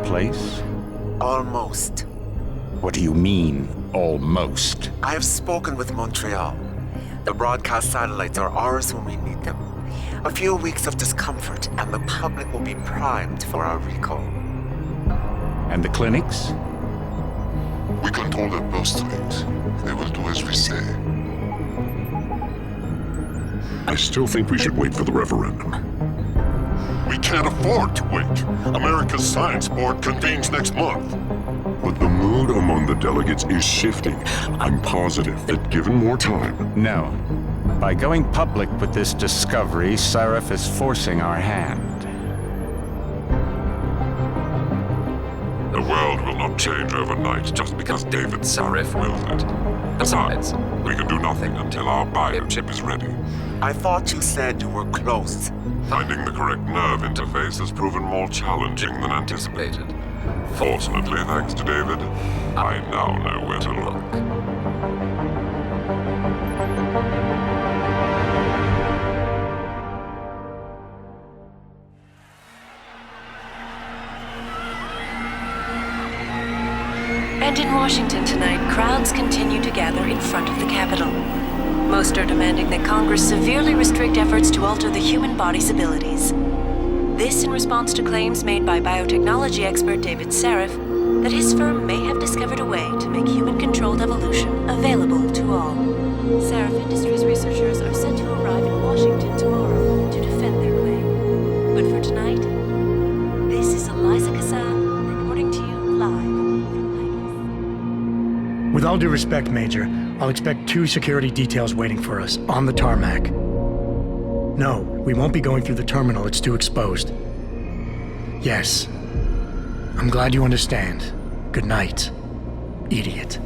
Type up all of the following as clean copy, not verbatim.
place? Almost. What do you mean, almost? I have spoken with Montreal. The broadcast satellites are ours when we need them. A few weeks of discomfort, and the public will be primed for our recall. And the clinics? We control their birth rate. They will do as we say. I still think we should wait for the referendum. We can't afford to wait. America's Science Board convenes next month. But the mood among the delegates is shifting. I'm positive that given more time... No. By going public with this discovery, Sarif is forcing our hand. The world will not change overnight just because David Sarif wills it. Besides, we can do nothing until our biochip is ready. I thought you said you were close. Finding the correct nerve interface has proven more challenging than anticipated. Fortunately, thanks to David, I now know where to look. And in Washington tonight, crowds continue to gather in front of the Capitol. Most are demanding that Congress severely restrict efforts to alter the human body's abilities. This in response to claims made by biotechnology expert David Sarif that his firm may have discovered a way to make human-controlled evolution available to all. Sarif Industries researchers are set to arrive in Washington tomorrow to defend their claim. But for tonight, this is Eliza Kassan reporting to you live from Vegas. With all due respect, Major, I'll expect 2 security details waiting for us on the tarmac. No, we won't be going through the terminal. It's too exposed. Yes. I'm glad you understand. Good night, idiot.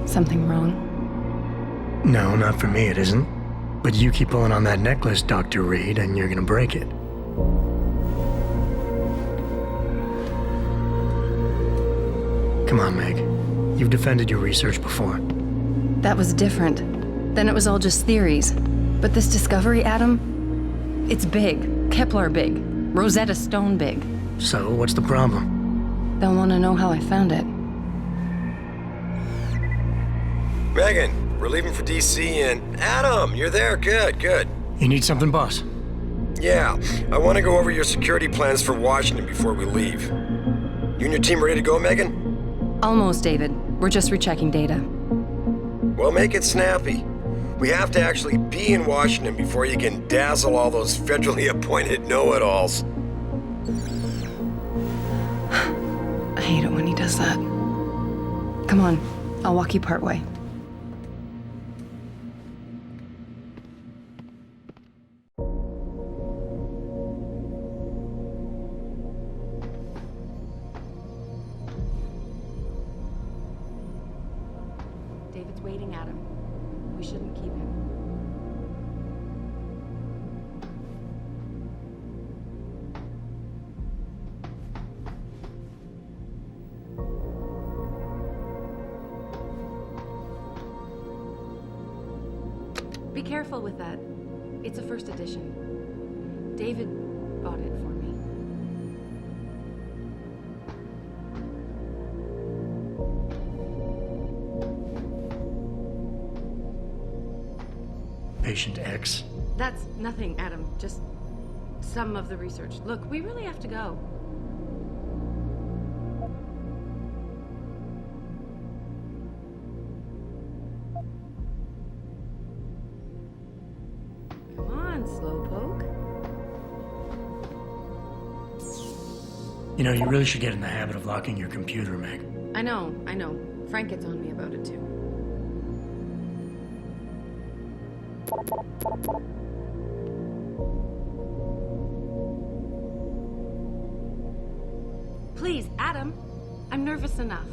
Something wrong? No, not for me it isn't. But you keep pulling on that necklace, Dr. Reed, and you're gonna break it. Come on, Meg. You've defended your research before. That was different. Then it was all just theories. But this discovery, Adam, it's big. Kepler big. Rosetta Stone big. So, what's the problem? They'll want to know how I found it. Megan, we're leaving for DC and... Adam, you're there. Good, good. You need something, boss? Yeah, I want to go over your security plans for Washington before we leave. You and your team ready to go, Megan? Almost, David. We're just rechecking data. Well, make it snappy. We have to actually be in Washington before you can dazzle all those federally appointed know-it-alls. I hate it when he does that. Come on, I'll walk you part way. David's waiting, Adam. We shouldn't keep him. Be careful with that. It's a first edition. David bought it for me. Patient X? That's nothing, Adam. Just some of the research. Look, we really have to go. Come on, Slowpoke. You know, you really should get in the habit of locking your computer, Meg. I know. Frank gets on me about it, too. Please, Adam. I'm nervous enough.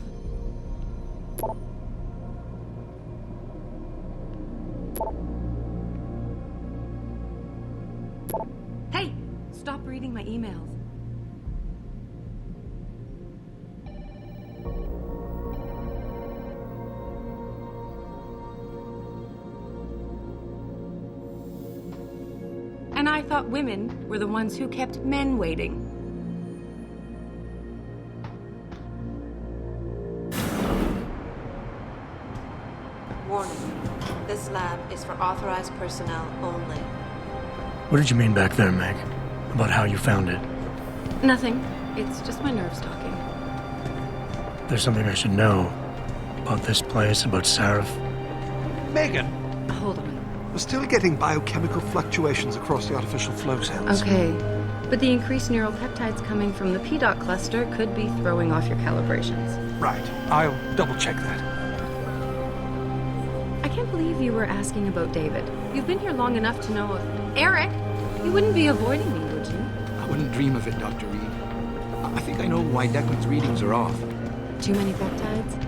Hey, stop reading my emails. And when I thought women were the ones who kept men waiting. Warning. This lab is for authorized personnel only. What did you mean back there, Meg? About how you found it? Nothing. It's just my nerves talking. There's something I should know about this place, about Sarif. Megan, Hold on. we're still getting biochemical fluctuations across the artificial flow cells. Okay. But the increased neural peptides coming from the PDOT cluster could be throwing off your calibrations. Right. I'll double-check that. I can't believe you were asking about David. You've been here long enough to know of... Eric! You wouldn't be avoiding me, would you? I wouldn't dream of it, Dr. Reed. I think I know why Declan's readings are off. Too many peptides?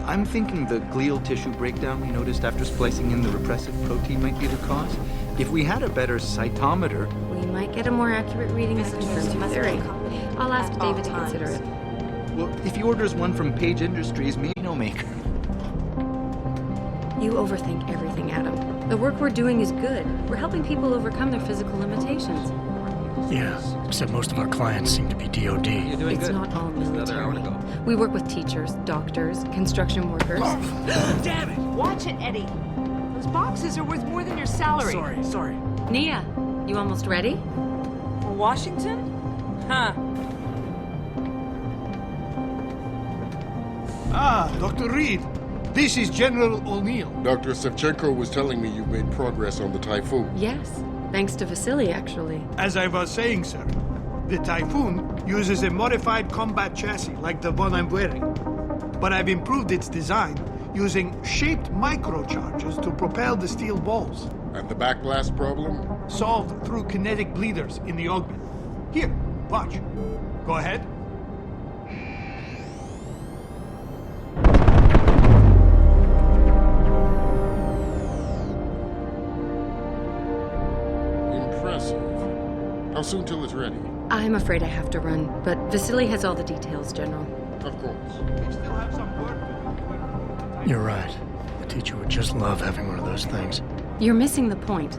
I'm thinking the glial tissue breakdown we noticed after splicing in the repressive protein might be the cause. If we had a better cytometer... We might get a more accurate reading that confirms your theory. I'll ask David to consider it. Well, if he orders one from Page Industries, me no maker. You overthink everything, Adam. The work we're doing is good. We're helping people overcome their physical limitations. Yeah, except most of our clients seem to be DOD. You're doing It's good. not all Just another hour to military. go. We work with teachers, doctors, construction workers. Damn it! Watch it, Eddie. Those boxes are worth more than your salary. Sorry. Nia, you almost ready? For Washington? Huh. Ah, Dr. Reed. This is General O'Neill. Dr. Sevchenko was telling me you've made progress on the Typhoon. Yes, thanks to Vasily, actually. As I was saying, sir, the Typhoon uses a modified combat chassis like the one I'm wearing. But I've improved its design using shaped microcharges to propel the steel balls. And the backblast problem? Solved through kinetic bleeders in the augment. Here, watch. Go ahead. Impressive. How soon till it's ready? I'm afraid I have to run, but Vasily has all the details, General. Of course. We still have some work to do. You're right. The teacher would just love having one of those things. You're missing the point.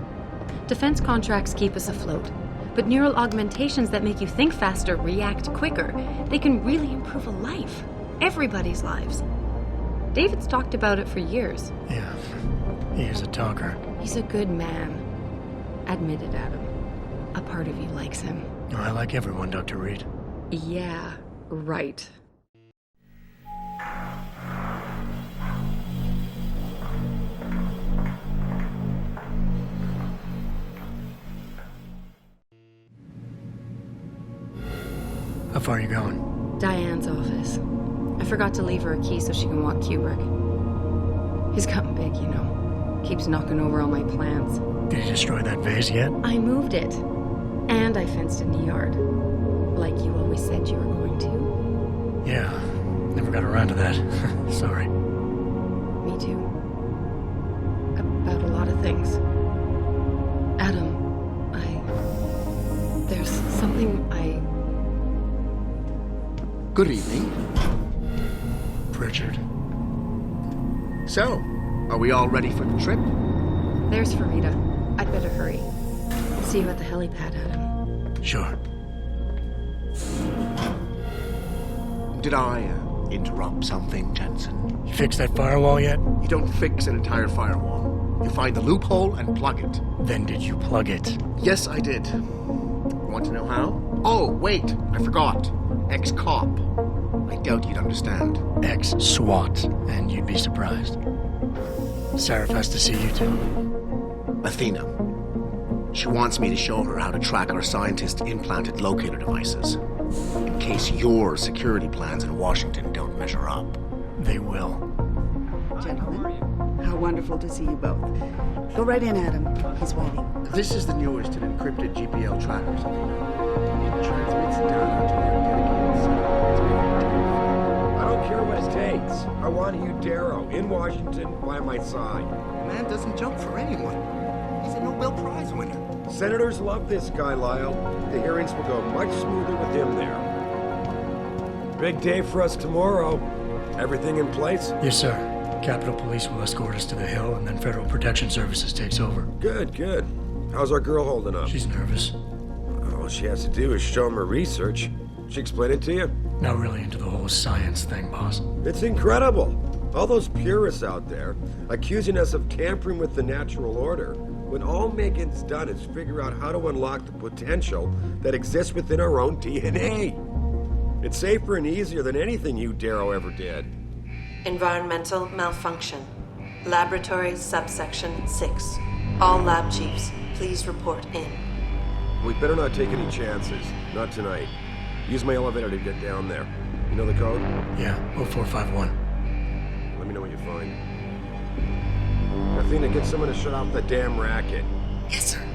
Defense contracts keep us afloat, but neural augmentations that make you think faster, react quicker, they can really improve a life. Everybody's lives. David's talked about it for years. Yeah, he is a talker. He's a good man. Admit it, Adam. A part of you likes him. I like everyone, Dr. Reed. Yeah, right. How far are you going? Diane's office. I forgot to leave her a key so she can walk Kubrick. He's gotten big, you know. Keeps knocking over all my plants. Did you destroy that vase yet? I moved it. And I fenced in the yard. Like you always said you were going to. Yeah, never got around to that. Sorry. Me too. About a lot of things. Adam, there's something Good evening. Pritchard. So, are we all ready for the trip? There's Farida. I'd better hurry. See you at the helipad, Adam. Sure. Did I interrupt something, Jensen? You fixed that firewall yet? You don't fix an entire firewall. You find the loophole and plug it. Then did you plug it? Yes, I did. Want to know how? Oh, wait, I forgot. Ex-cop. I doubt you'd understand. Ex-SWAT, and you'd be surprised. Sarif has to see you too. Athena. She wants me to show her how to track our scientist-implanted locator devices. In case your security plans in Washington don't measure up. They will. Gentlemen, how wonderful to see you both. Go right in, Adam. He's waiting. This is the newest and encrypted GPL trackers. It transmits data to their dedicated server. I don't care what it takes. I want you, Darrow, in Washington, by my side. The man doesn't jump for anyone. He's a Nobel Prize winner. Senators love this guy, Lyle. The hearings will go much smoother with him there. Big day for us tomorrow. Everything in place? Yes, sir. Capitol Police will escort us to the Hill, and then Federal Protection Services takes over. Good, good. How's our girl holding up? She's nervous. All she has to do is show him her research. She explain it to you? Not really into the whole science thing, boss. It's incredible. All those purists out there accusing us of tampering with the natural order, when all Megan's done is figure out how to unlock the potential that exists within our own DNA. It's safer and easier than anything you, Darrow, ever did. Environmental malfunction. Laboratory subsection 6. All lab chiefs, please report in. We better not take any chances. Not tonight. Use my elevator to get down there. You know the code? Yeah, 0451. Let me know what you find. Athena, get someone to shut off the damn racket. Yes, sir.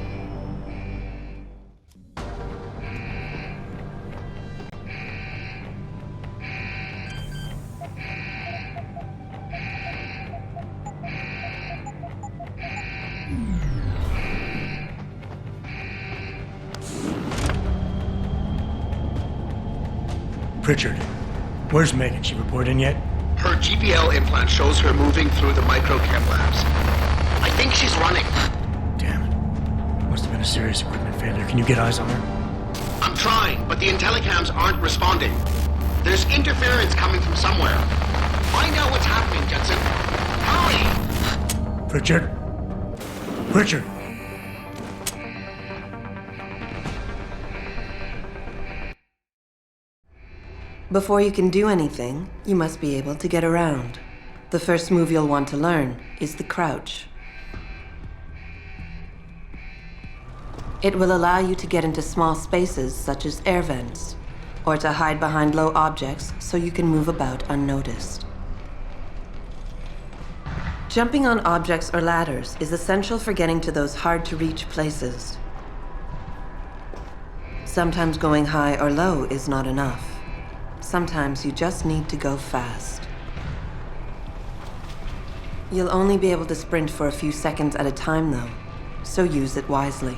Pritchard, where's Megan? She report in yet? Her GPL implant shows her moving through the microchem labs. I think she's running. Damn it. Must have been a serious equipment failure. Can you get eyes on her? I'm trying, but the intellicams aren't responding. There's interference coming from somewhere. Find out what's happening, Judson. Hurry! Pritchard? Pritchard! Before you can do anything, you must be able to get around. The first move you'll want to learn is the crouch. It will allow you to get into small spaces such as air vents, or to hide behind low objects so you can move about unnoticed. Jumping on objects or ladders is essential for getting to those hard-to-reach places. Sometimes going high or low is not enough. Sometimes you just need to go fast. You'll only be able to sprint for a few seconds at a time, though, so use it wisely.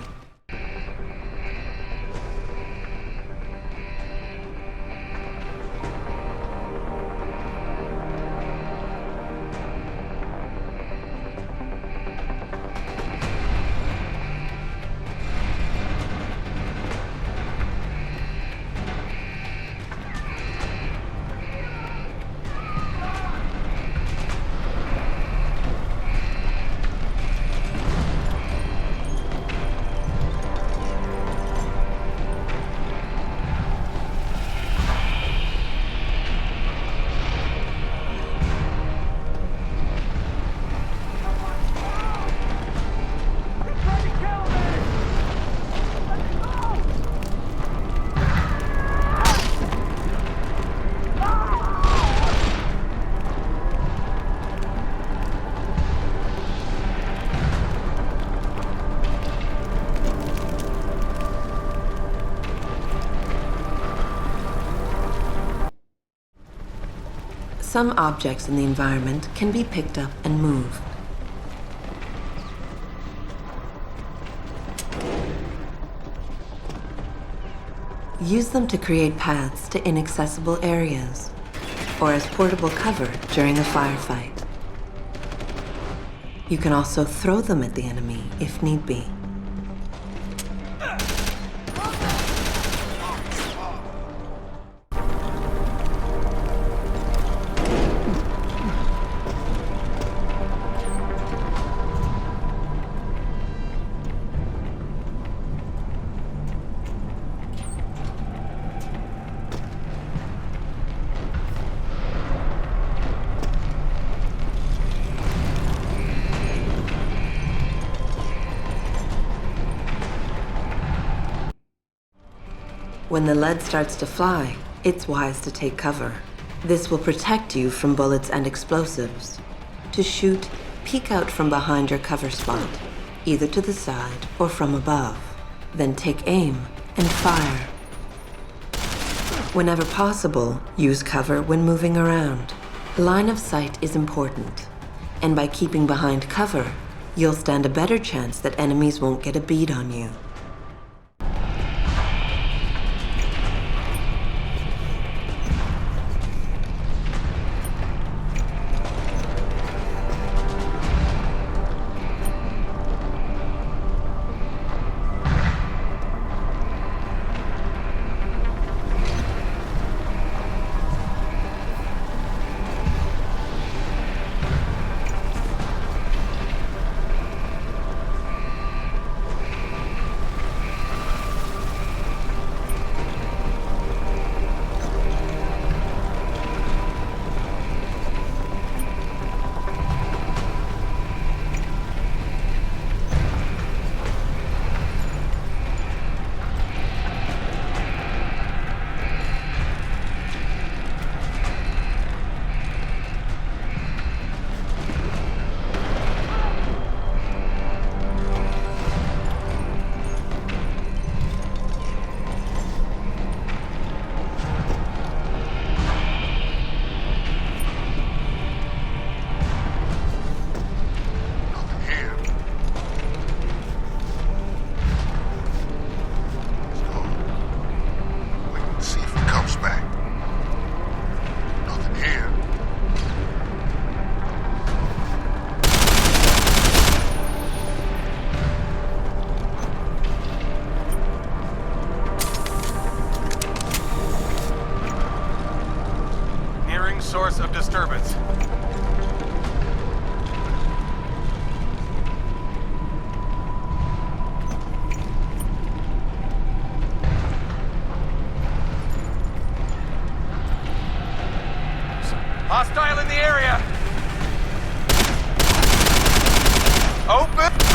Some objects in the environment can be picked up and moved. Use them to create paths to inaccessible areas, or as portable cover during a firefight. You can also throw them at the enemy if need be. When the lead starts to fly, it's wise to take cover. This will protect you from bullets and explosives. To shoot, peek out from behind your cover spot, either to the side or from above. Then take aim and fire. Whenever possible, use cover when moving around. Line of sight is important, and by keeping behind cover, you'll stand a better chance that enemies won't get a bead on you. source of disturbance. Hostile in the area! Open!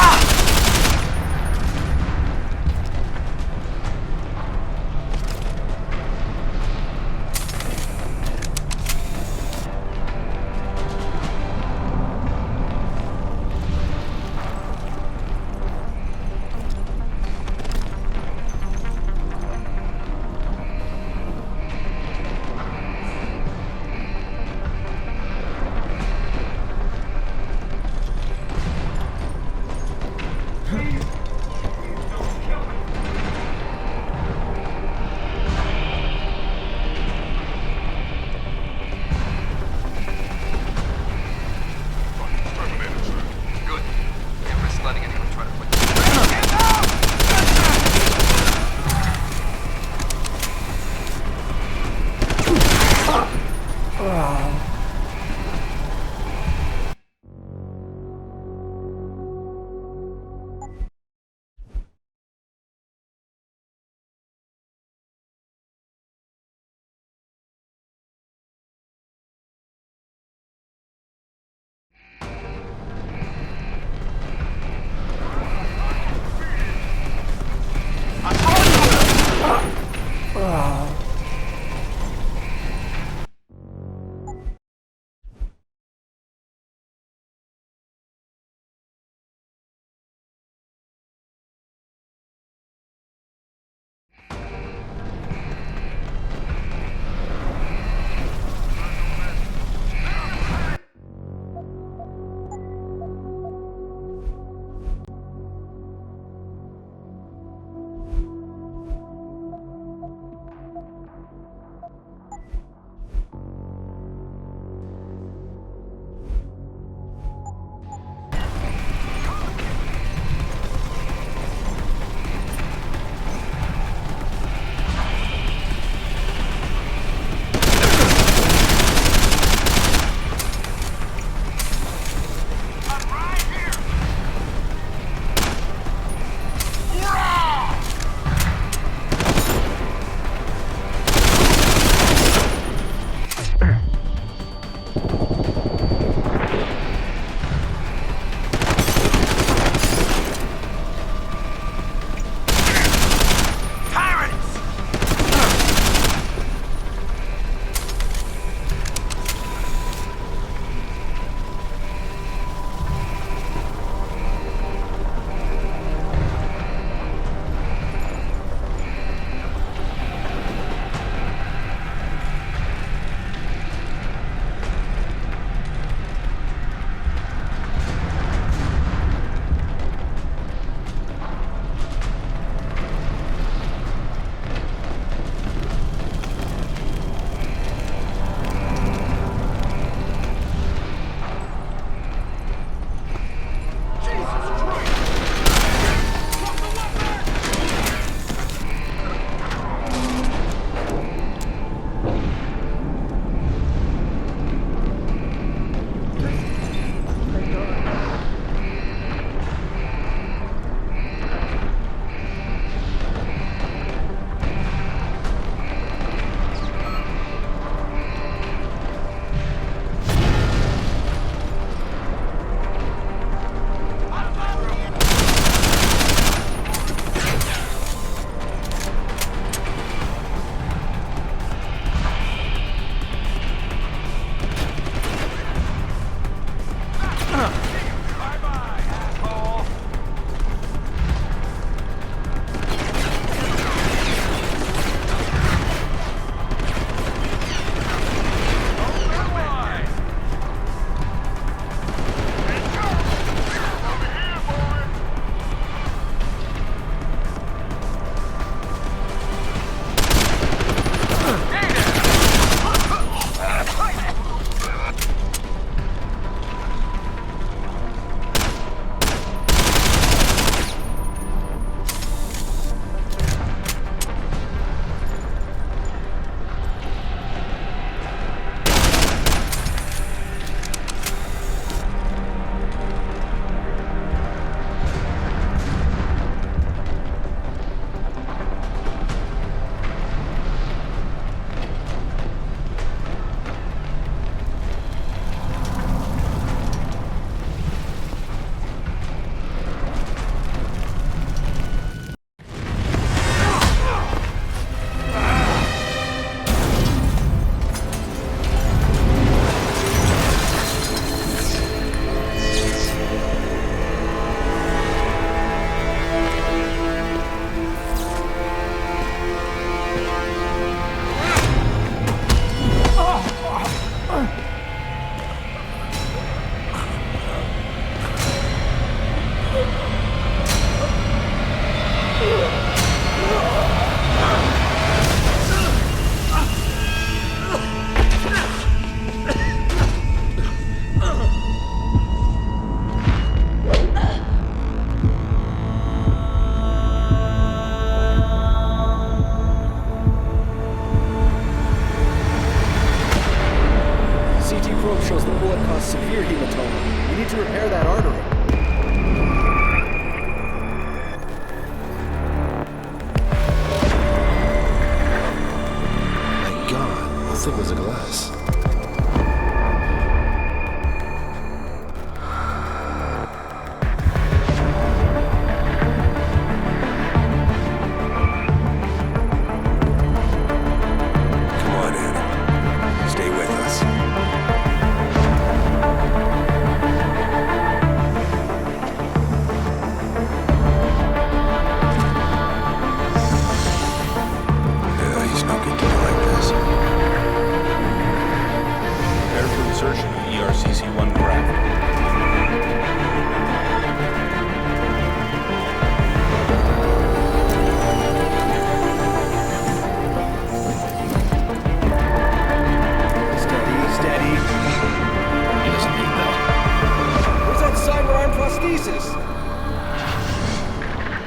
Jesus!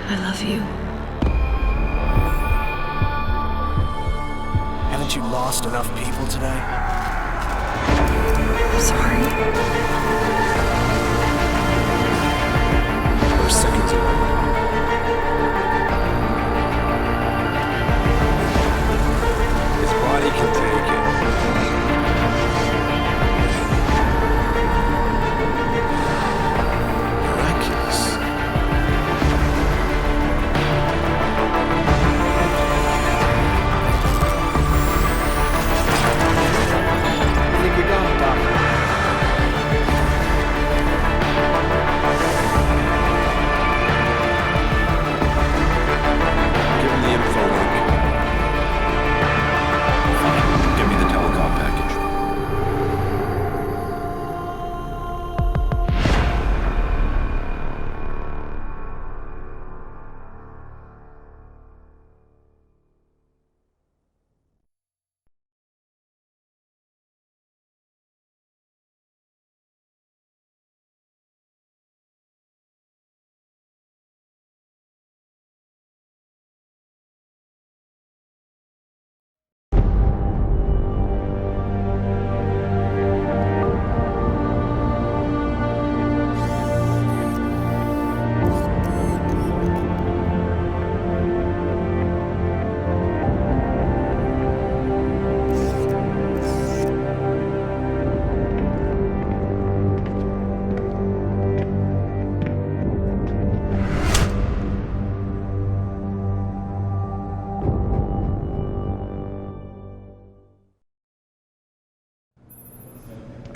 I love you. Haven't you lost enough people today? I'm sorry. We're seconds away. His body can take it. Miraculous. I think we got it, Doctor. Give him the info link. Fine. Give me the telecom package.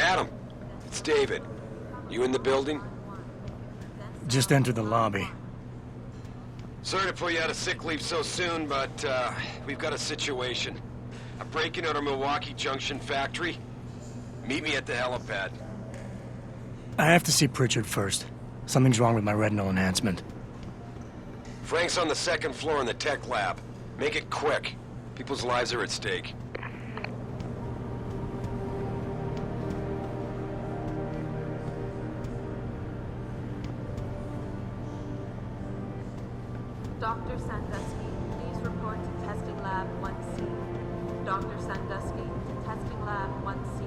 Adam, it's David. You in the building? Just entered the lobby. Sorry to pull you out of sick leave so soon, but we've got a situation. A break-in at our Milwaukee Junction factory. Meet me at the helipad. I have to see Pritchard first. Something's wrong with my retinal enhancement. Frank's on the second floor in the tech lab. Make it quick. People's lives are at stake. Dr. Sandusky, please report to Testing Lab 1C. Dr. Sandusky, to Testing Lab 1C.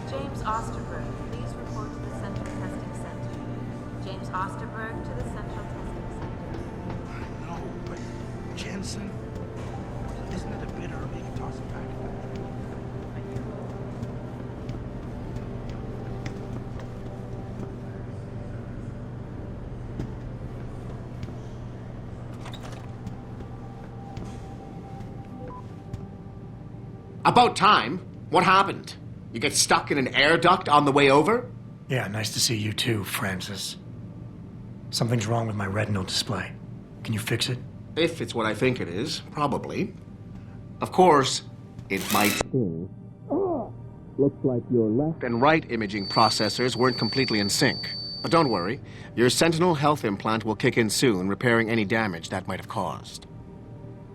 James Osterberg, please report to the Central Testing Center. James Osterberg to the Central Testing Center. No, but Jensen, isn't it a bit early to toss it back? About time. What happened? You get stuck in an air duct on the way over? Yeah, nice to see you too, Francis. Something's wrong with my retinal display. Can you fix it? If it's what I think it is, probably. Of course, it might sting. Looks like your left and right imaging processors weren't completely in sync. But don't worry, your Sentinel health implant will kick in soon, repairing any damage that might have caused.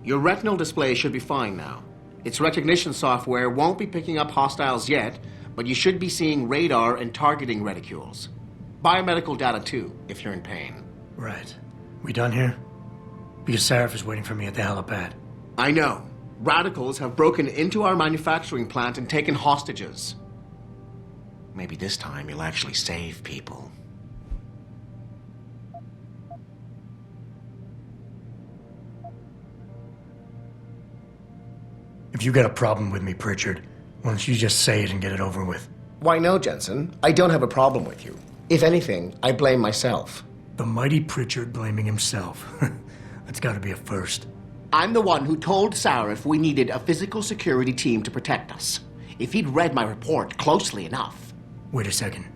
Your retinal display should be fine now. Its recognition software won't be picking up hostiles yet, but you should be seeing radar and targeting reticules. Biomedical data too, if you're in pain. Right. We done here? Because Sarif is waiting for me at the helipad. I know. Radicals have broken into our manufacturing plant and taken hostages. Maybe this time you'll actually save people. If you got a problem with me, Pritchard, why don't you just say it and get it over with? Why no, Jensen. I don't have a problem with you. If anything, I blame myself. The mighty Pritchard blaming himself. That's gotta be a first. I'm the one who told Sarif we needed a physical security team to protect us. If he'd read my report closely enough. Wait a second.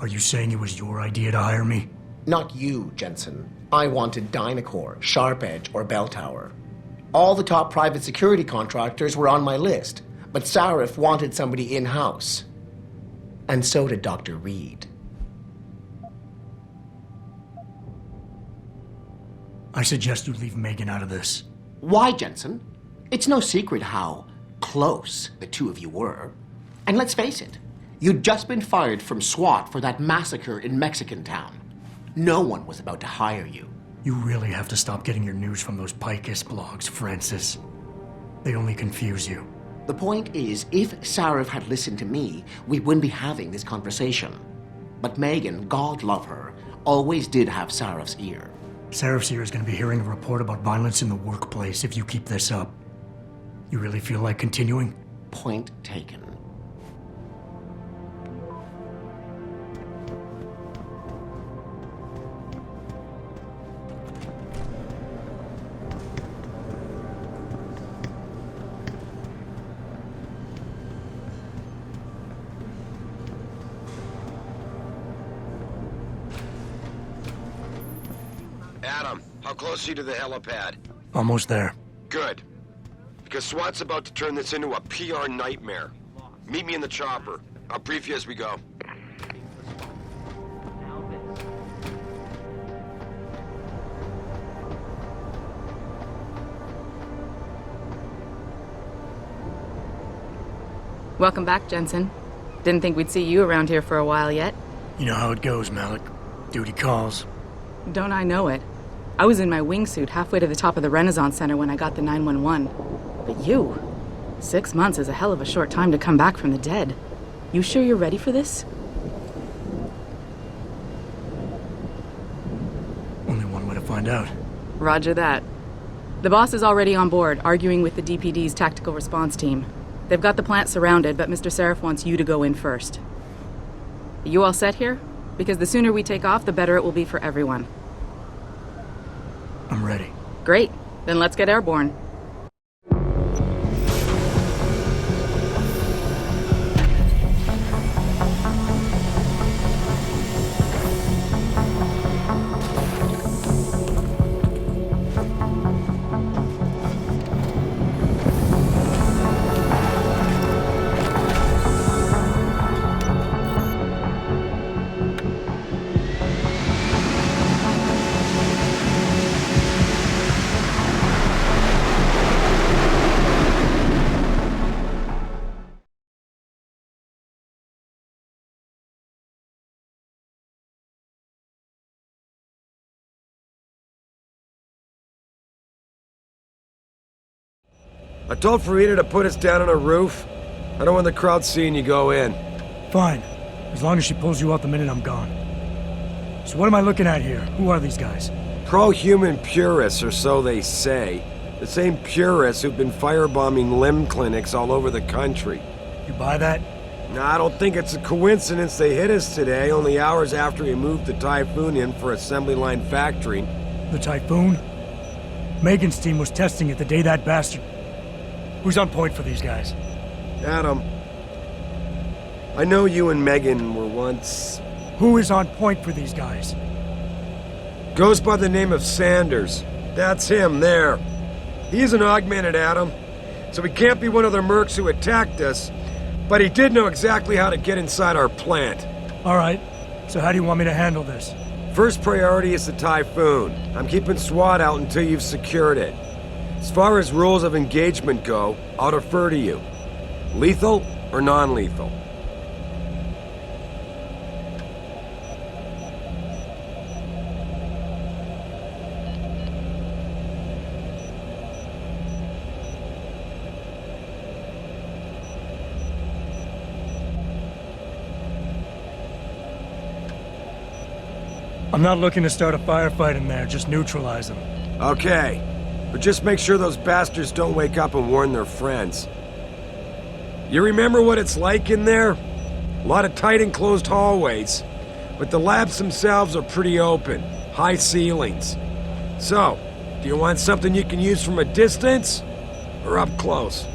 Are you saying it was your idea to hire me? Not you, Jensen. I wanted Dynacore, Sharp Edge, or Bell Tower. All the top private security contractors were on my list, but Sarif wanted somebody in-house. And so did Dr. Reed. I suggest you leave Megan out of this. Why, Jensen? It's no secret how close the two of you were. And let's face it, you'd just been fired from SWAT for that massacre in Mexican Town. No one was about to hire you. You really have to stop getting your news from those Picus blogs, Francis. They only confuse you. The point is, if Sarif had listened to me, we wouldn't be having this conversation. But Megan, God love her, always did have Sarif's ear. Sarif's ear is going to be hearing a report about violence in the workplace if you keep this up. You really feel like continuing? Point taken. Adam, how close are you to the helipad? Almost there. Good. Because SWAT's about to turn this into a PR nightmare. Meet me in the chopper. I'll brief you as we go. Welcome back, Jensen. Didn't think we'd see you around here for a while yet. You know how it goes, Malik. Duty calls. Don't I know it? I was in my wingsuit halfway to the top of the Renaissance Center when I got the 911. But you? 6 months is a hell of a short time to come back from the dead. You sure you're ready for this? Only one way to find out. Roger that. The boss is already on board, arguing with the DPD's tactical response team. They've got the plant surrounded, but Mr. Sarif wants you to go in first. Are you all set here? Because the sooner we take off, the better it will be for everyone. I'm ready. Great. Then let's get airborne. I told Farida to put us down on a roof. I don't want the crowd seeing you go in. Fine. As long as she pulls you out the minute I'm gone. So what am I looking at here? Who are these guys? Pro-human purists, or so they say. The same purists who've been firebombing limb clinics all over the country. You buy that? No, I don't think it's a coincidence they hit us today, only hours after we moved the Typhoon in for assembly line factory. The Typhoon? Megan's team was testing it the day that bastard... Who's on point for these guys? Adam. I know you and Megan were once... Who is on point for these guys? Goes by the name of Sanders. That's him, there. He's an augmented Adam, so he can't be one of the mercs who attacked us, but he did know exactly how to get inside our plant. All right, so how do you want me to handle this? First priority is the Typhoon. I'm keeping SWAT out until you've secured it. As far as rules of engagement go, I'll defer to you. Lethal or non-lethal? I'm not looking to start a firefight in there, just neutralize them. Okay. But just make sure those bastards don't wake up and warn their friends. You remember what it's like in there? A lot of tight enclosed hallways. But the labs themselves are pretty open. High ceilings. So, do you want something you can use from a distance? Or up close?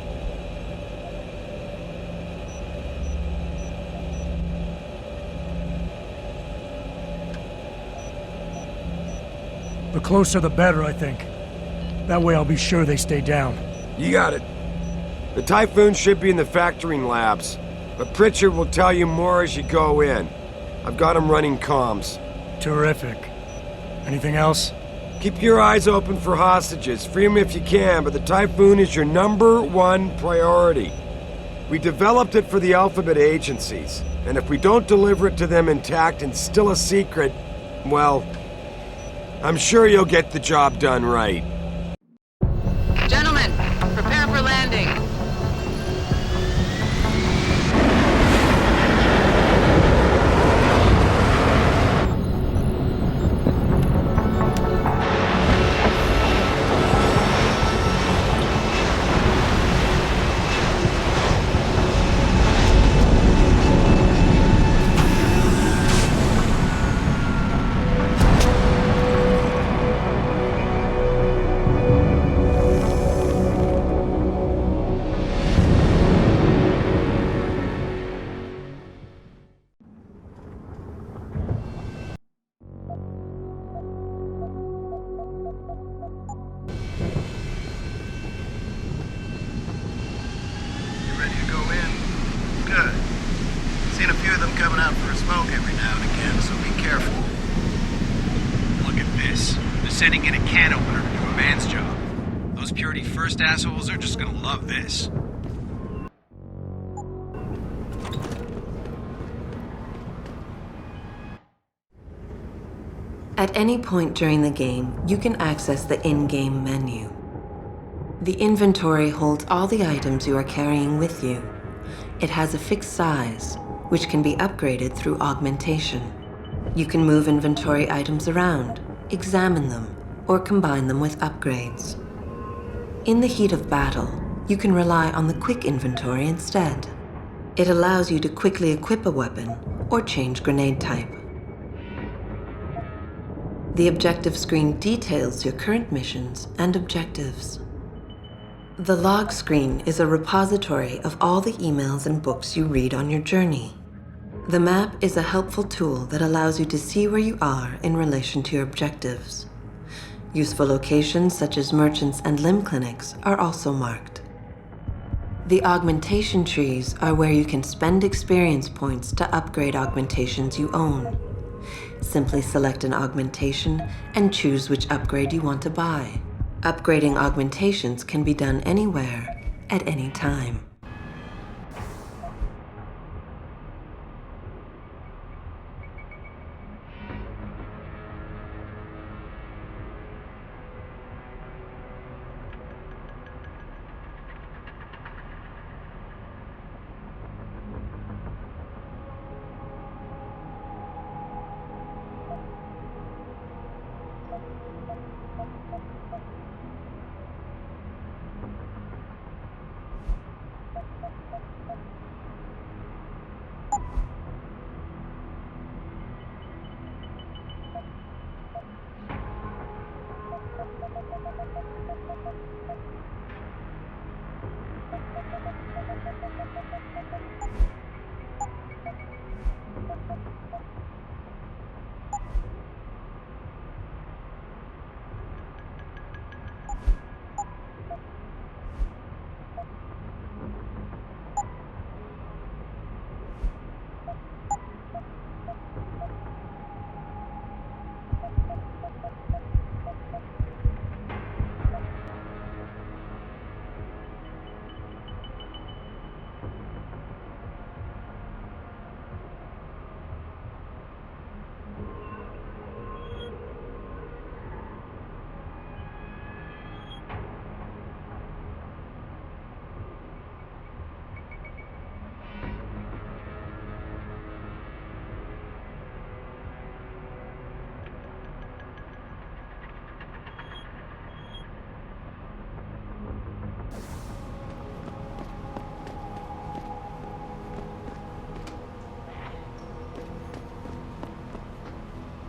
The closer the better, I think. That way I'll be sure they stay down. You got it. The Typhoon should be in the factoring labs, but Pritchard will tell you more as you go in. I've got him running comms. Terrific. Anything else? Keep your eyes open for hostages. Free them if you can, but the Typhoon is your #1 priority. We developed it for the Alphabet agencies, and if we don't deliver it to them intact and still a secret, well, I'm sure you'll get the job done right. Gentlemen, prepare for landing. Sending in a can opener to do a man's job. Those Purity First assholes are just gonna love this. At any point during the game, you can access the in-game menu. The inventory holds all the items you are carrying with you. It has a fixed size, which can be upgraded through augmentation. You can move inventory items around, examine them, or combine them with upgrades. In the heat of battle, you can rely on the quick inventory instead. It allows you to quickly equip a weapon or change grenade type. The objective screen details your current missions and objectives. The log screen is a repository of all the emails and books you read on your journey. The map is a helpful tool that allows you to see where you are in relation to your objectives. Useful locations such as merchants and limb clinics are also marked. The augmentation trees are where you can spend experience points to upgrade augmentations you own. Simply select an augmentation and choose which upgrade you want to buy. Upgrading augmentations can be done anywhere, at any time.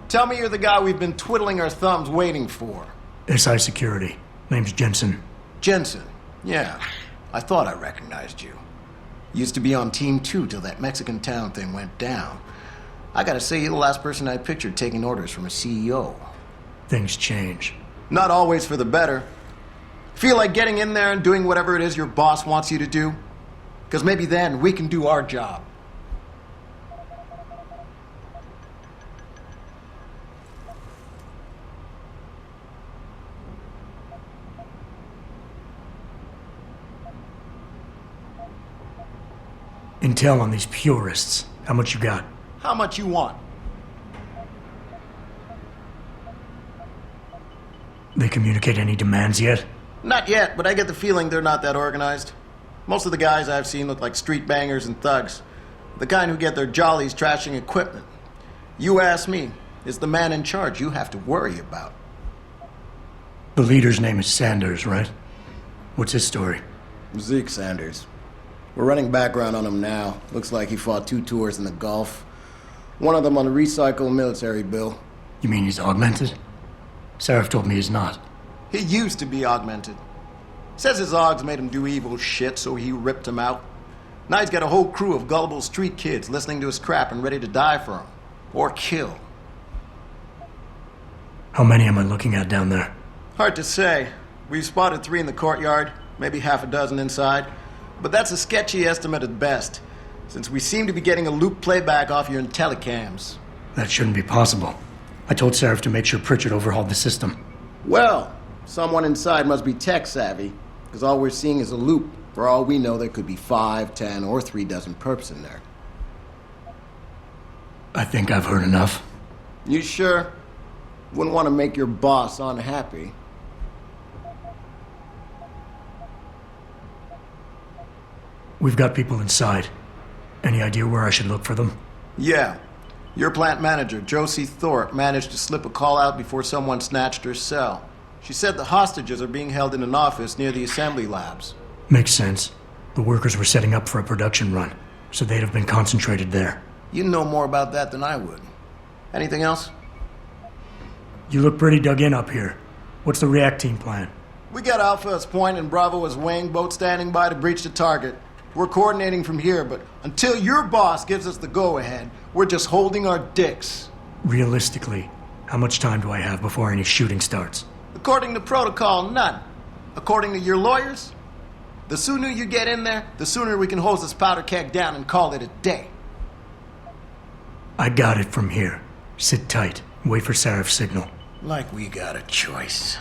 Tell me you're the guy we've been twiddling our thumbs waiting for. SI Security. Name's Jensen. Jensen? Yeah. I thought I recognized you. Used to be on Team 2 till that Mexican town thing went down. I gotta say, you're the last person I pictured taking orders from a CEO. things change. Not always for the better. Feel like getting in there and doing whatever it is your boss wants you to do? Because maybe then we can do our job. Intel on these purists. How much you got? How much you want? They communicate any demands yet? Not yet, but I get the feeling they're not that organized. Most of the guys I've seen look like street bangers and thugs. The kind who get their jollies trashing equipment. You ask me, it's the man in charge you have to worry about. The leader's name is Sanders, right? What's his story? Zeke Sanders. We're running background on him now. Looks like he fought 2 tours in the Gulf. One of them on a recycled military bill. You mean he's augmented? Sarif told me he's not. He used to be augmented. Says his augs made him do evil shit, so he ripped him out. Now he's got a whole crew of gullible street kids listening to his crap and ready to die for him. Or kill. How many am I looking at down there? Hard to say. We've spotted 3 in the courtyard, maybe half a dozen inside. But that's a sketchy estimate at best, since we seem to be getting a loop playback off your telecams. That shouldn't be possible. I told Sarif to make sure Pritchard overhauled the system. Well, someone inside must be tech savvy, because all we're seeing is a loop. For all we know, there could be 5, 10, or 3 dozen perps in there. I think I've heard enough. You sure? Wouldn't want to make your boss unhappy. We've got people inside. Any idea where I should look for them? Yeah. Your plant manager, Josie Thorpe, managed to slip a call out before someone snatched her cell. She said the hostages are being held in an office near the assembly labs. Makes sense. The workers were setting up for a production run, so they'd have been concentrated there. You know more about that than I would. Anything else? You look pretty dug in up here. What's the react team plan? We got Alpha as point and Bravo as wing, both standing by to breach the target. We're coordinating from here, but until your boss gives us the go-ahead, we're just holding our dicks. Realistically, how much time do I have before any shooting starts? According to protocol, none. According to your lawyers, the sooner you get in there, the sooner we can hose this powder keg down and call it a day. I got it from here. Sit tight. Wait for Sarif's signal. Like we got a choice.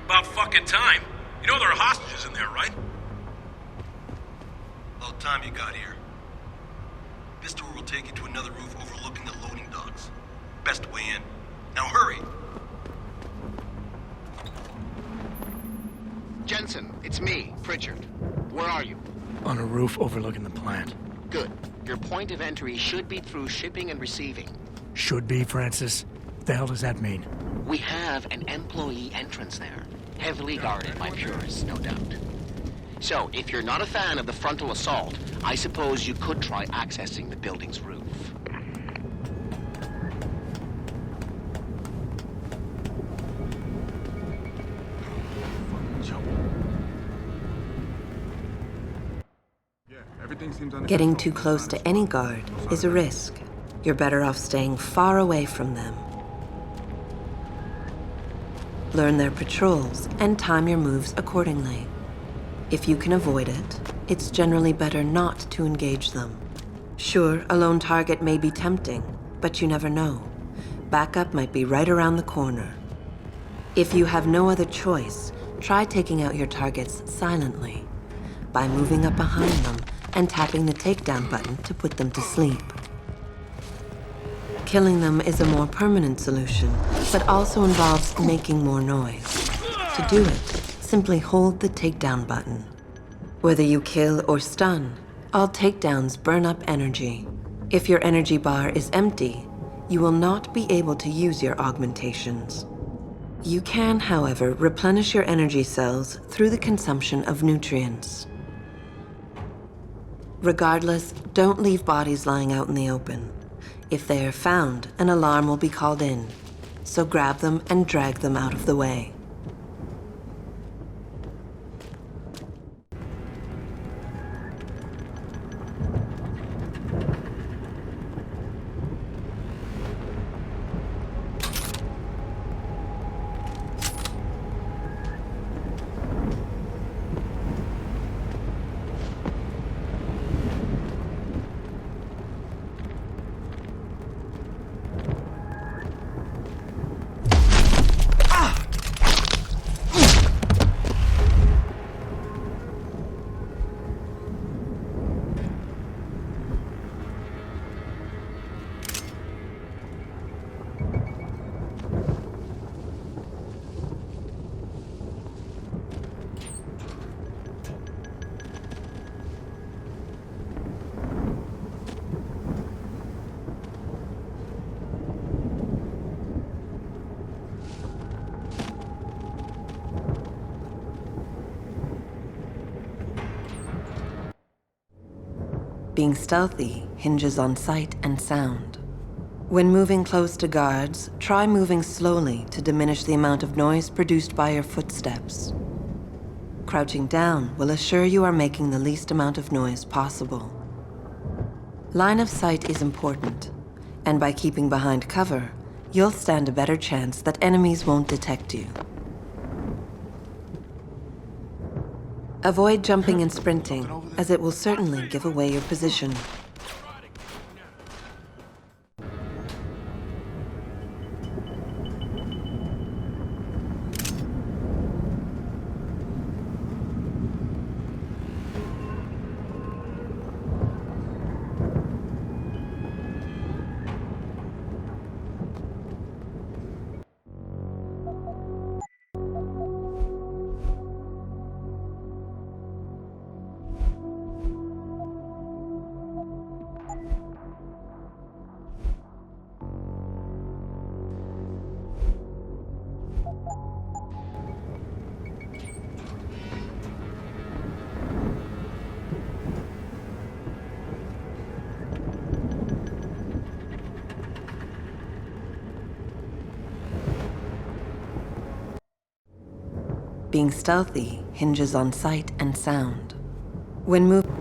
About fucking time. You know there are hostages in there, right? About time you got here. This tour will take you to another roof overlooking the loading docks. Best way in. Now hurry! Jensen, it's me, Pritchard. Where are you? On a roof overlooking the plant. Good. Your point of entry should be through shipping and receiving. Should be, Francis. What the hell does that mean? We have an employee entrance there. Heavily guarded by purists, no doubt. So, if you're not a fan of the frontal assault, I suppose you could try accessing the building's roof. Getting too close to any guard is a risk. You're better off staying far away from them. Learn their patrols and time your moves accordingly. If you can avoid it, it's generally better not to engage them. Sure, a lone target may be tempting, but you never know. Backup might be right around the corner. If you have no other choice, try taking out your targets silently by moving up behind them and tapping the takedown button to put them to sleep. Killing them is a more permanent solution, but also involves making more noise. To do it, simply hold the takedown button. Whether you kill or stun, all takedowns burn up energy. If your energy bar is empty, you will not be able to use your augmentations. You can, however, replenish your energy cells through the consumption of nutrients. Regardless, don't leave bodies lying out in the open. If they are found, an alarm will be called in, so grab them and drag them out of the way. Being stealthy hinges on sight and sound. When moving close to guards, try moving slowly to diminish the amount of noise produced by your footsteps. Crouching down will assure you are making the least amount of noise possible. Line of sight is important, and by keeping behind cover, you'll stand a better chance that enemies won't detect you. Avoid jumping and sprinting, as it will certainly give away your position. Being stealthy hinges on sight and sound. When moving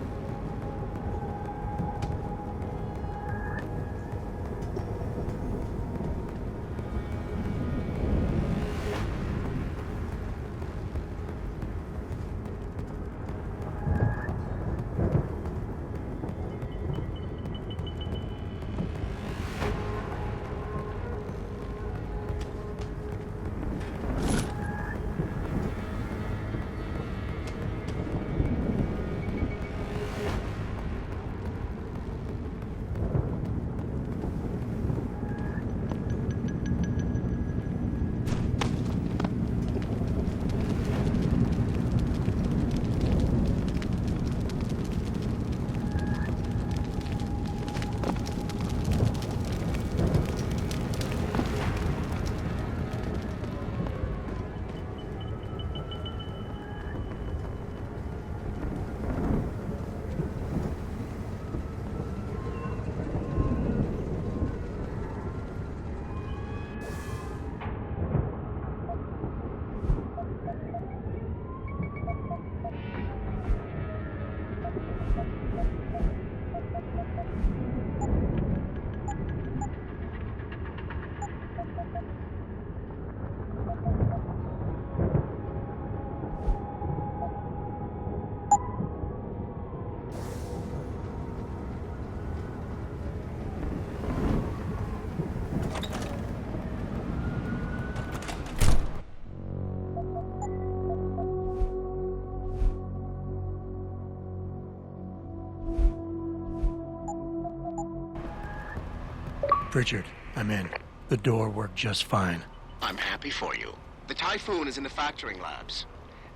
Richard, I'm in. The door worked just fine. I'm happy for you. The Typhoon is in the factoring labs.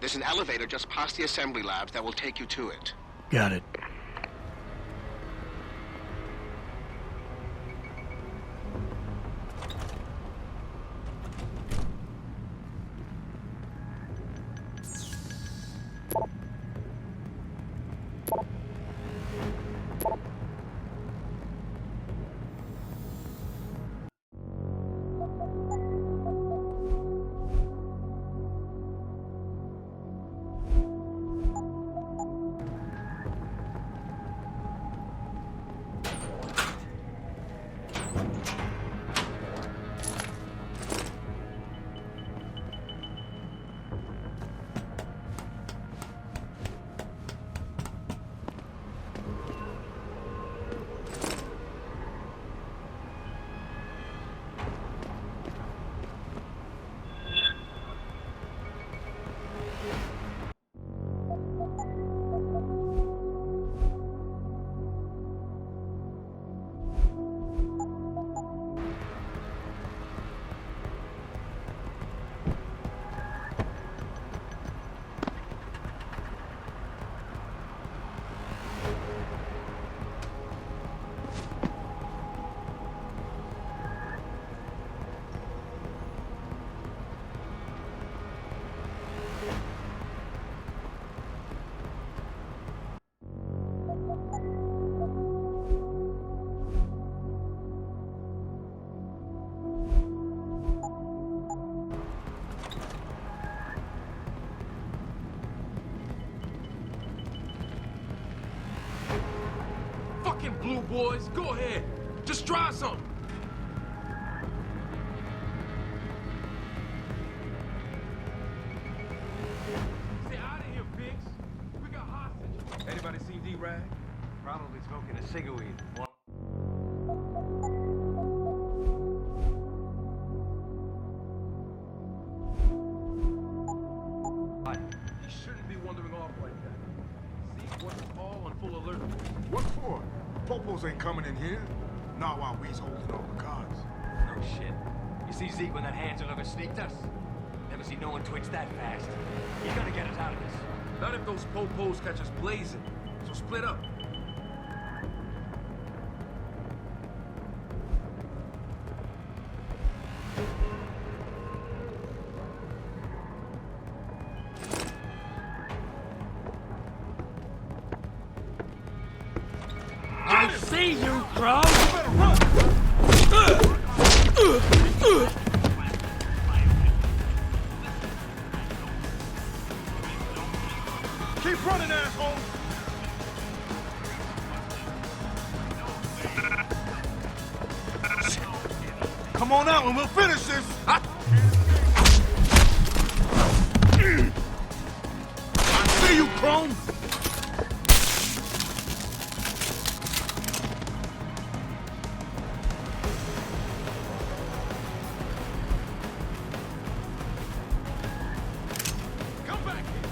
There's an elevator just past the assembly labs that will take you to it. Got it. thinking, Blue Boys. Go ahead. Just try something. Stay out of here, pigs. We got hostage. Anybody seen D-Rag? Probably smoking a cigweed. He shouldn't be wandering off like that. See what's all on full alert. What for? Popos ain't coming in here. Not while we's holding all the cards. No shit. You see Zeke when that Hanselhofer sneaked us? Never seen no one twitch that fast. He's gonna get us out of this. Not if those popos catch us blazing. So split up. I see you, Crow! Keep running, asshole! Come on out and we'll finish this! I see you, Chrome! Come back here!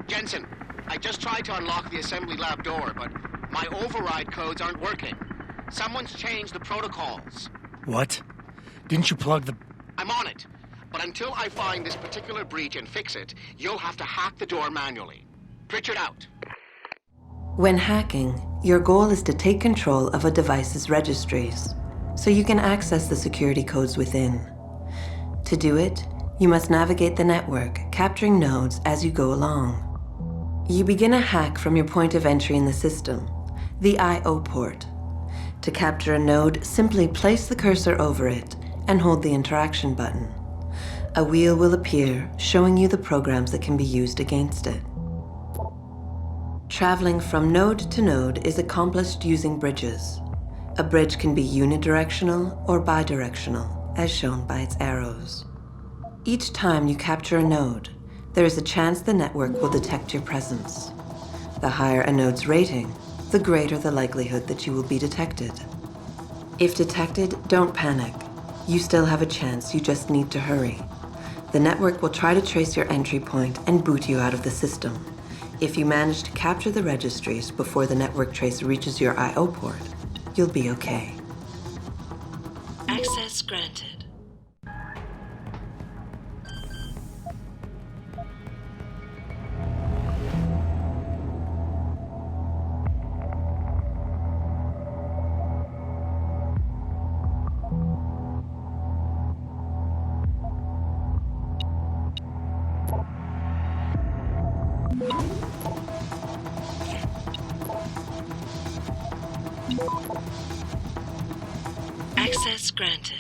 Jensen, I just tried to unlock the assembly lab door, but my override codes aren't working. Someone's changed the protocols. What? Didn't you plug the... I'm on it. But until I find this particular breach and fix it, you'll have to hack the door manually. Pritchard out. When hacking, your goal is to take control of a device's registries, so you can access the security codes within. To do it, you must navigate the network, capturing nodes as you go along. You begin a hack from your point of entry in the system, the I/O port. To capture a node, simply place the cursor over it and hold the interaction button. A wheel will appear, showing you the programs that can be used against it. Traveling from node to node is accomplished using bridges. A bridge can be unidirectional or bidirectional, as shown by its arrows. Each time you capture a node, there is a chance the network will detect your presence. The higher a node's rating, the greater the likelihood that you will be detected. If detected, don't panic. You still have a chance, you just need to hurry. The network will try to trace your entry point and boot you out of the system. If you manage to capture the registries before the network trace reaches your I/O port, you'll be okay. Access granted. Access granted.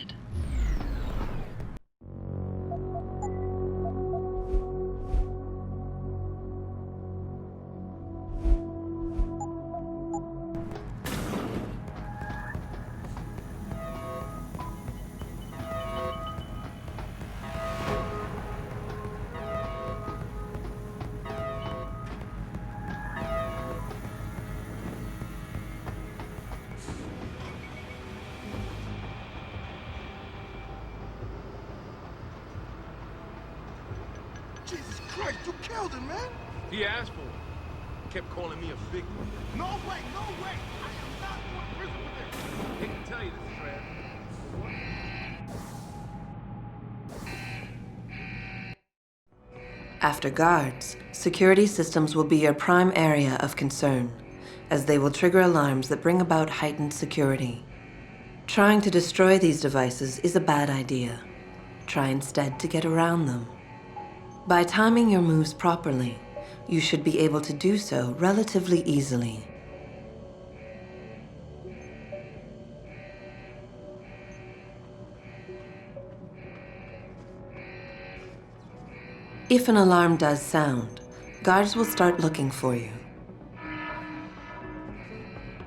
Jesus Christ, you killed him, man! He asked for it. Kept calling me a big one. No way, no way! I am not going to prison for this! Hate to tell you this, Fred. After guards, security systems will be your prime area of concern, as they will trigger alarms that bring about heightened security. Trying to destroy these devices is a bad idea. try instead to get around them. By timing your moves properly, you should be able to do so relatively easily. If an alarm does sound, guards will start looking for you.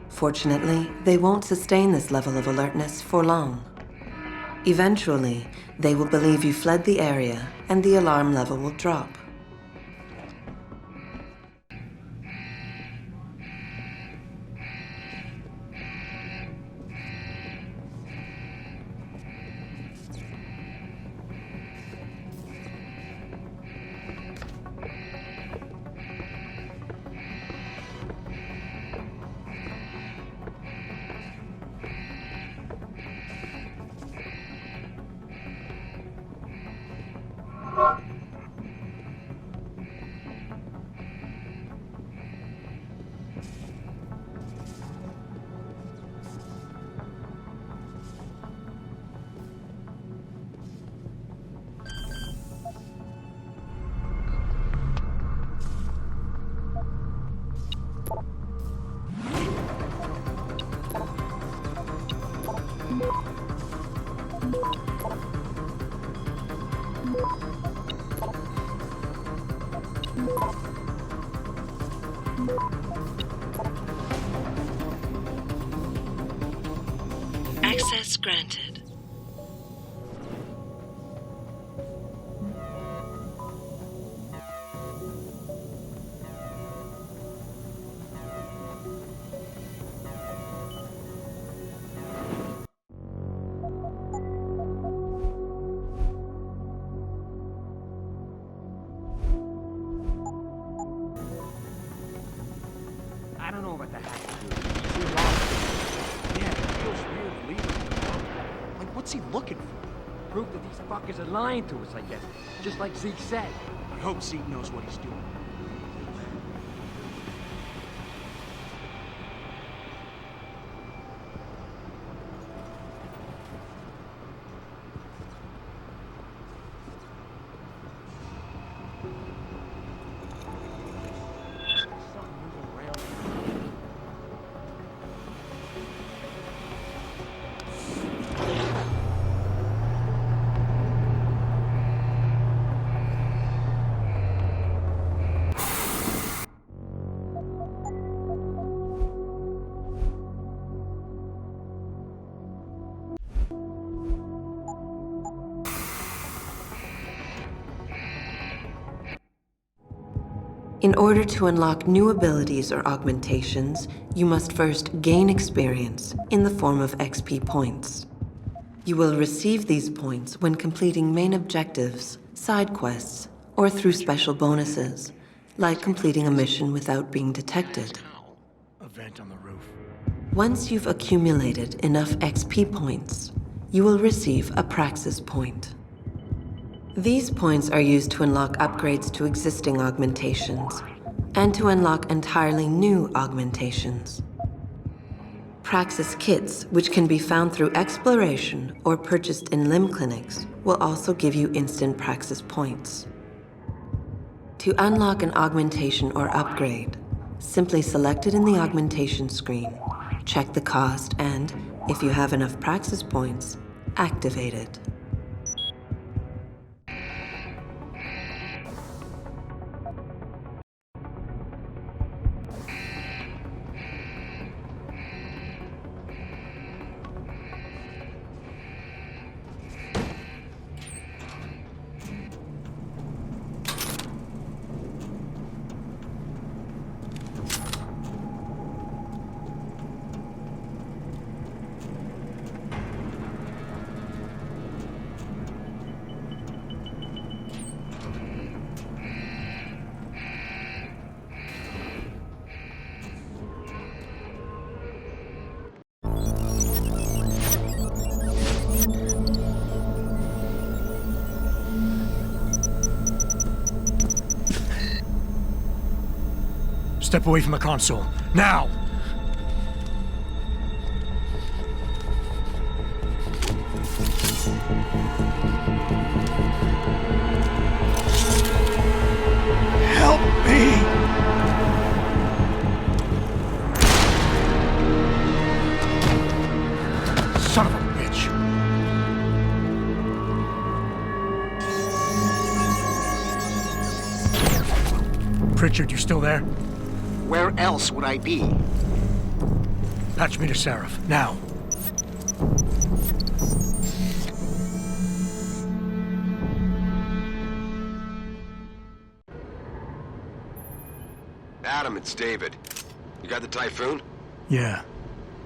Fortunately, they won't sustain this level of alertness for long. Eventually, they will believe you fled the area, and the alarm level will drop. Access granted. I don't know what the heck to do. He seems lost. Yeah, it feels weird leaving him. Like, what's he looking for? Proof that these fuckers are lying to us, I guess. Just like Zeke said. I hope Zeke knows what he's doing. In order to unlock new abilities or augmentations, you must first gain experience in the form of XP points. You will receive these points when completing main objectives, side quests, or through special bonuses, like completing a mission without being detected. A vent on the roof. Once you've accumulated enough XP points, you will receive a Praxis point. These points are used to unlock upgrades to existing augmentations, and to unlock entirely new augmentations. Praxis kits, which can be found through exploration or purchased in limb clinics, will also give you instant Praxis points. To unlock an augmentation or upgrade, simply select it in the augmentation screen, check the cost, and, if you have enough Praxis points, activate it. Step away from the console. Now! Pritchard, you still there? Where else would I be? Patch me to Seraph, now. Adam, it's David. You got the Typhoon? Yeah,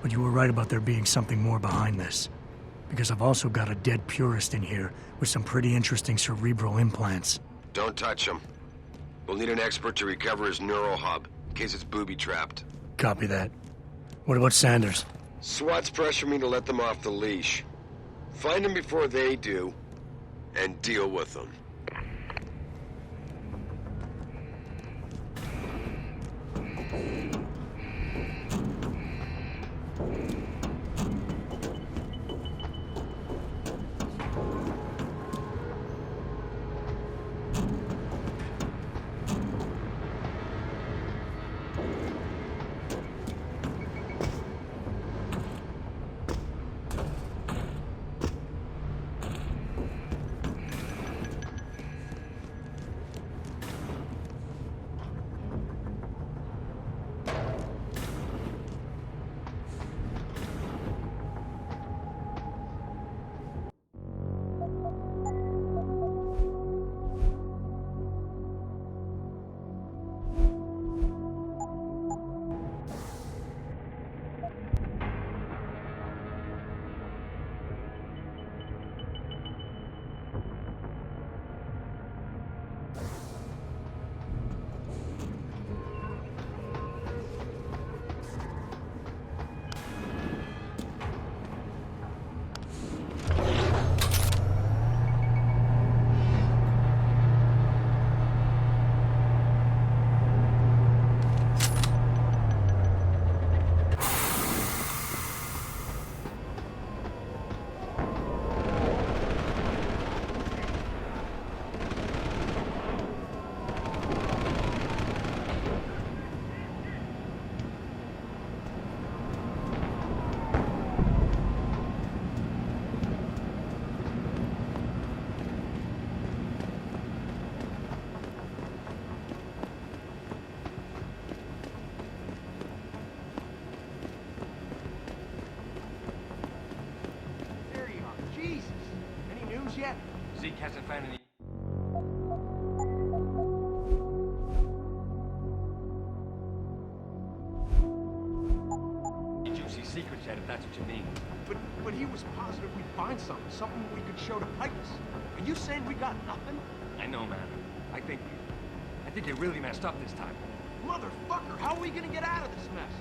but you were right about there being something more behind this. Because I've also got a dead purist in here with some pretty interesting cerebral implants. Don't touch him. We'll need an expert to recover his neural hub, in case it's booby-trapped. Copy that. What about Sanders? SWAT's pressure me to let them off the leash. Find them before they do, and deal with them. Yet. Zeke hasn't found any... juicy secrets yet, if that's what you mean. But he was positive we'd find something we could show to Pipus. Are you saying we got nothing? I know, man. I think you really messed up this time. Motherfucker, how are we gonna get out of this mess?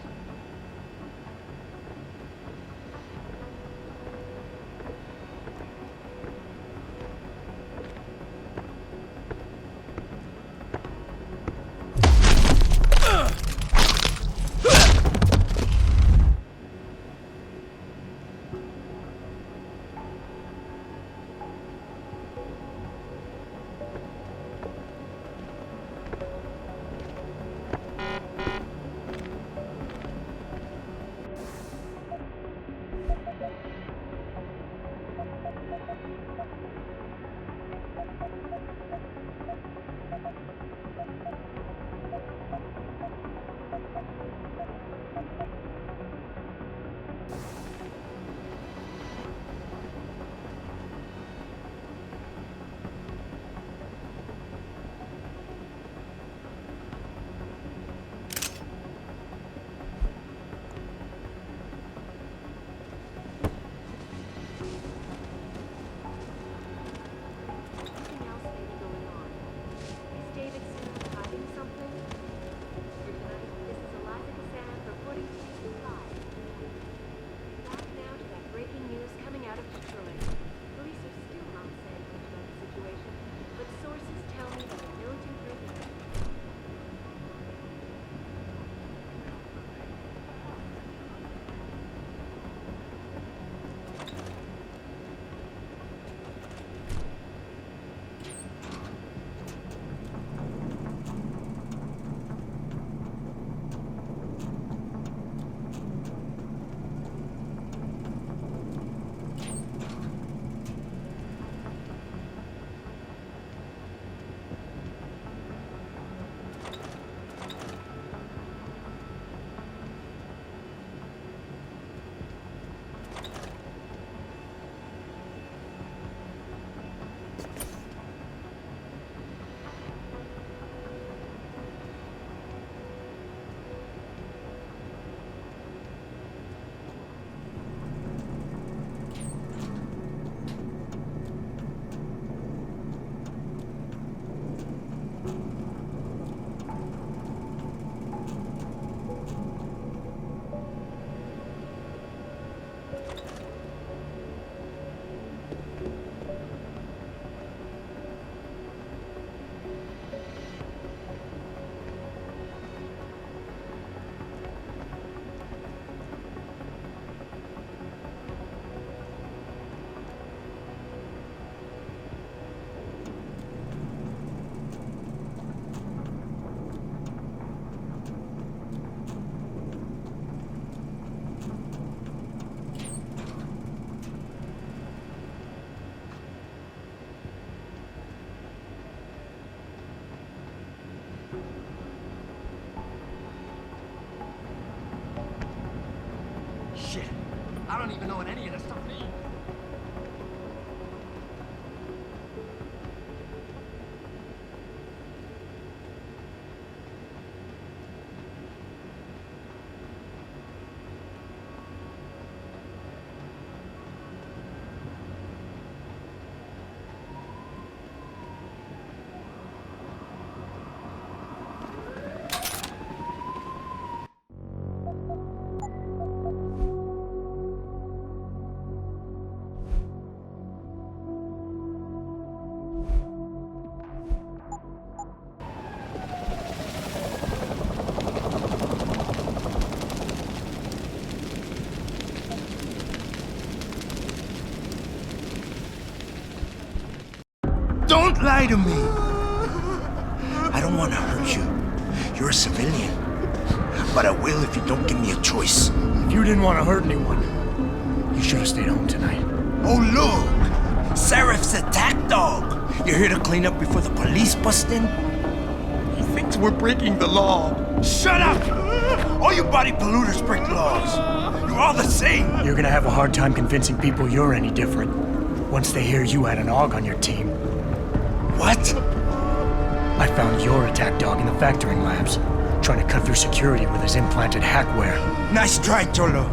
what any of this stuff means. Don't lie to me! I don't want to hurt you. You're a civilian. But I will if you don't give me a choice. If you didn't want to hurt anyone, you should have stayed home tonight. Oh, look! Seraph's attack dog! You're here to clean up before the police bust in? He thinks we're breaking the law. Shut up! All you body polluters break laws. You're all the same. You're gonna have a hard time convincing people you're any different once they hear you had an AUG on your team. What? I found your attack dog in the factoring labs, trying to cut through security with his implanted hackware. Nice try, Cholo.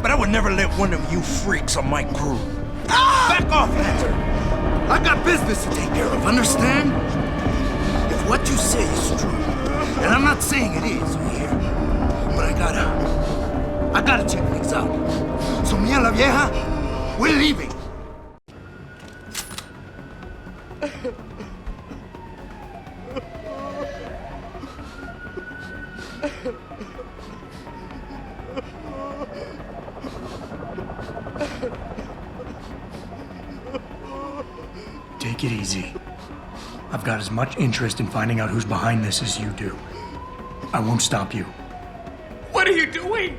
But I would never let one of you freaks on my crew. Ah! Back off, Hunter! I got business to take care of, understand? If what you say is true, and I'm not saying it is here, but I gotta check things out. So me and la vieja, we're leaving. Take it easy. I've got as much interest in finding out who's behind this as you do. I won't stop you. What are you doing?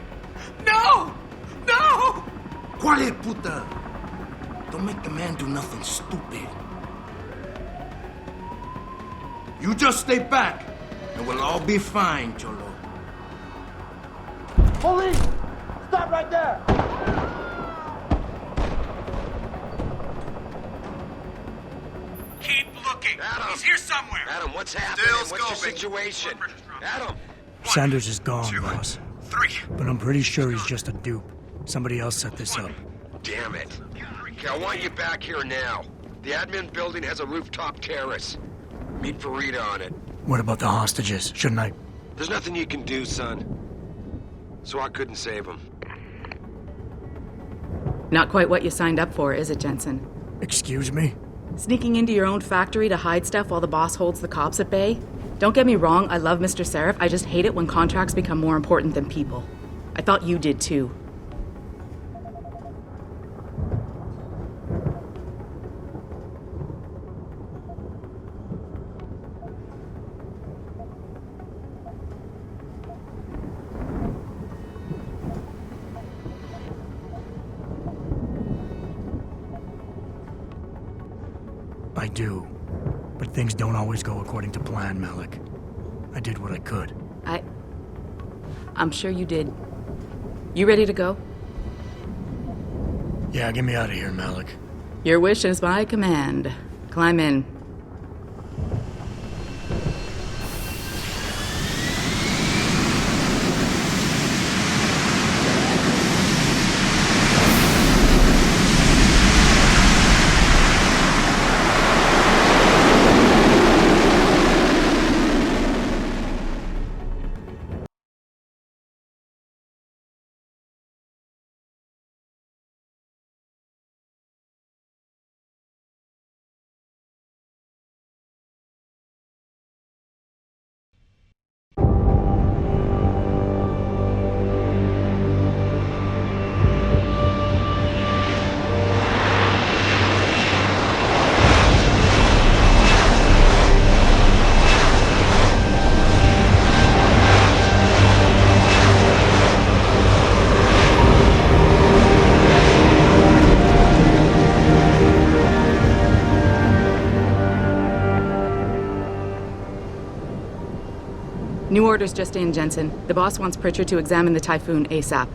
No! No! Quiet, puta. Don't make the man do nothing stupid. You just stay back, and we'll all be fine, Cholo. Police! Stop right there! Keep looking. Adam. He's here somewhere. Adam, what's happening? Still What's the scoping. situation? Adam! Sanders is gone, boss. 3. But I'm pretty sure he's just a dupe. Somebody else set this up. Damn it. Okay, I want you back here now. The admin building has a rooftop terrace. Meet Farida on it. What about the hostages? Shouldn't I? There's nothing you can do, son. So I couldn't save them. Not quite what you signed up for, is it, Jensen? Excuse me? Sneaking into your own factory to hide stuff while the boss holds the cops at bay? Don't get me wrong, I love Mr. Seraph. I just hate it when contracts become more important than people. I thought you did too. I do. But things don't always go according to plan, Malik. I did what I could. I'm sure you did. You ready to go? Yeah, get me out of here, Malik. Your wish is my command. Climb in. New orders just in, Jensen. The boss wants Pritchard to examine the Typhoon ASAP.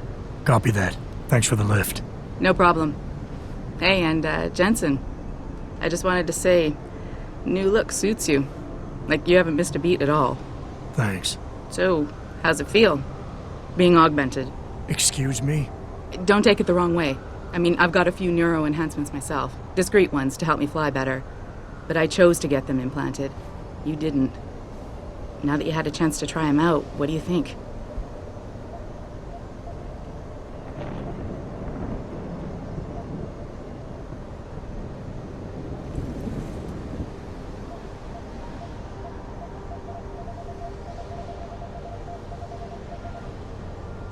Copy that. Thanks for the lift. No problem. Hey, and Jensen, I just wanted to say, new look suits you. Like you haven't missed a beat at all. Thanks. So, how's it feel? Being augmented? Excuse me? Don't take it the wrong way. I mean, I've got a few neuro enhancements myself. Discreet ones to help me fly better. But I chose to get them implanted. You didn't. Now that you had a chance to try them out, what do you think?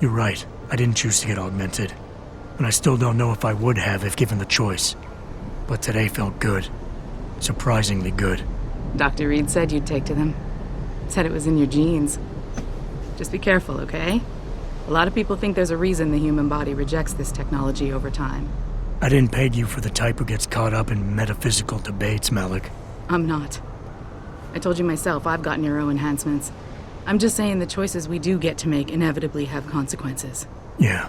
You're right. I didn't choose to get augmented. And I still don't know if I would have if given the choice. But today felt good. Surprisingly good. Dr. Reed said you'd take to them. Said it was in your genes. Just be careful, okay? A lot of people think there's a reason the human body rejects this technology over time. I didn't peg you for the type who gets caught up in metaphysical debates, Malik. I'm not. I told you myself, I've got neuro enhancements. I'm just saying the choices we do get to make inevitably have consequences. Yeah.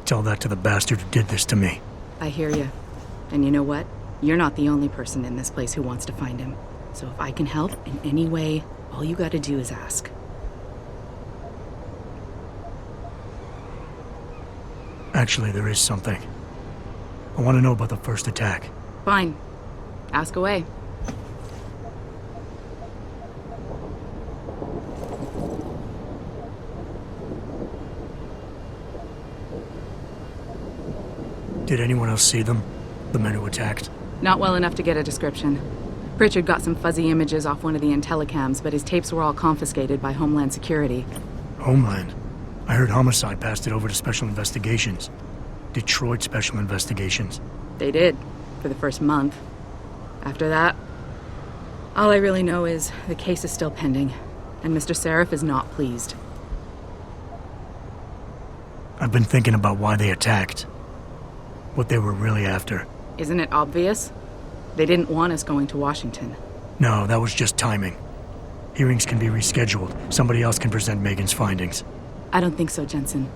Tell that to the bastard who did this to me. I hear you. And you know what? You're not the only person in this place who wants to find him. So if I can help in any way, all you gotta do is ask. Actually, there is something. I want to know about the first attack. Fine. Ask away. Did anyone else see them? The men who attacked? Not well enough to get a description. Pritchard got some fuzzy images off one of the intellicams, but his tapes were all confiscated by Homeland Security. Homeland? I heard Homicide passed it over to Special Investigations. Detroit Special Investigations. They did, for the first month. After that, all I really know is the case is still pending, and Mr. Seraph is not pleased. I've been thinking about why they attacked. What they were really after. Isn't it obvious? They didn't want us going to Washington. No, that was just timing. Hearings can be rescheduled. Somebody else can present Megan's findings. I don't think so, Jensen.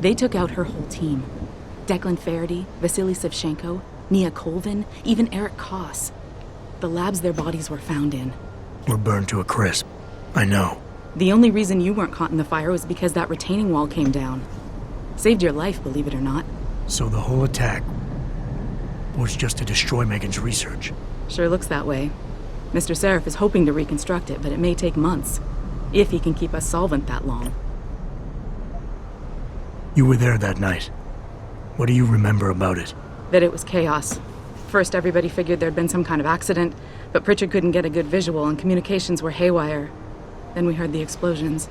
They took out her whole team. Declan Faraday, Vasily Savchenko, Nia Colvin, even Eric Koss. The labs their bodies were found in. Were burned to a crisp. I know. The only reason you weren't caught in the fire was because that retaining wall came down. Saved your life, believe it or not. So the whole attack was just to destroy Megan's research. Sure looks that way. Mr. Seraph is hoping to reconstruct it, but it may take months. If he can keep us solvent that long. You were there that night. What do you remember about it? That it was chaos. First, everybody figured there'd been some kind of accident, but Pritchard couldn't get a good visual and communications were haywire. Then we heard the explosions.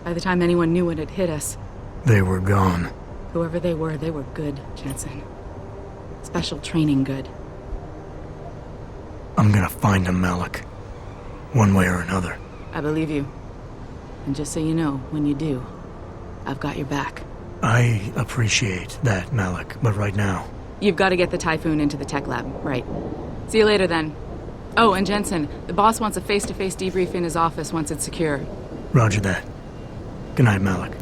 By the time anyone knew what had hit us... They were gone. Whoever they were good, Jensen. Special training good. I'm gonna find him, Malik. One way or another. I believe you. And just so you know, when you do, I've got your back. I appreciate that, Malik, but right now... You've got to get the Typhoon into the tech lab, right. See you later, then. Oh, and Jensen, the boss wants a face-to-face debrief in his office once it's secure. Roger that. Good night, Malik.